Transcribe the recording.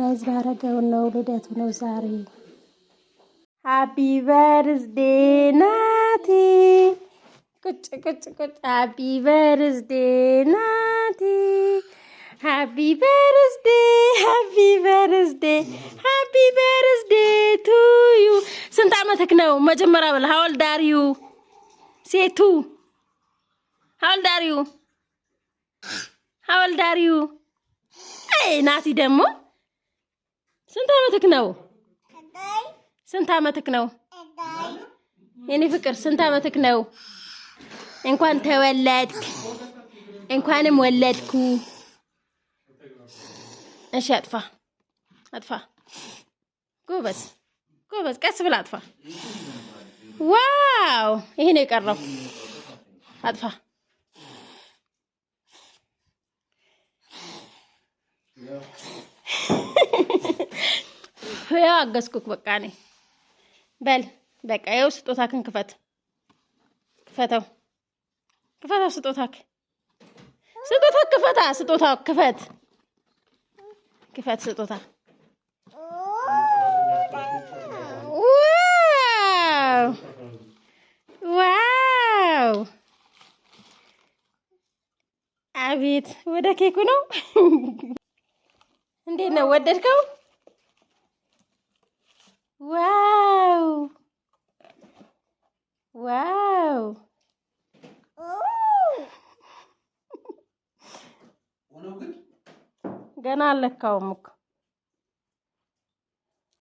ሰርፕራይዝ ባረገው ነው። ልደቱ ነው ዛሬ። ሃፒ በርዝዴ ናቲ። ቁጭ ቁጭ ቁጭ። ሃፒ በርዝዴ ናቲ። ሃፒ በርዝዴ ሃፒ በርዝዴ ሃፒ በርዝዴ ቱ ዩ። ስንት ዓመትክ ነው? መጀመሪያ በል how old are you? ሴቱ how old are you? how old are you? አይ ናቲ ደግሞ ስንት ዓመትክ ነው? ስንት ዓመትክ ነው? የኔ ፍቅር ስንት ዓመትክ ነው? እንኳን ተወለድክ እንኳንም ወለድኩ። እሺ አጥፋ አጥፋ። ጎበዝ ጎበዝ። ቀስ ብላ አጥፋ። ዋው ይሄ ነው የቀረው። አጥፋ። ያው አገዝኩክ በቃ ነኝ። በል በቃ ያው ስጦታክን ክፈት። ክፈተው ክፈተው። ስጦታክ ስጦታክ ክፈታ። ስጦታ ክፈት ክፈት። ስጦታ ዋው ዋው። አቤት ወደ ኬኩ ነው። እንዴት ነው? ወደድከው? ዋው ዋው። ገና አልለካውም እኮ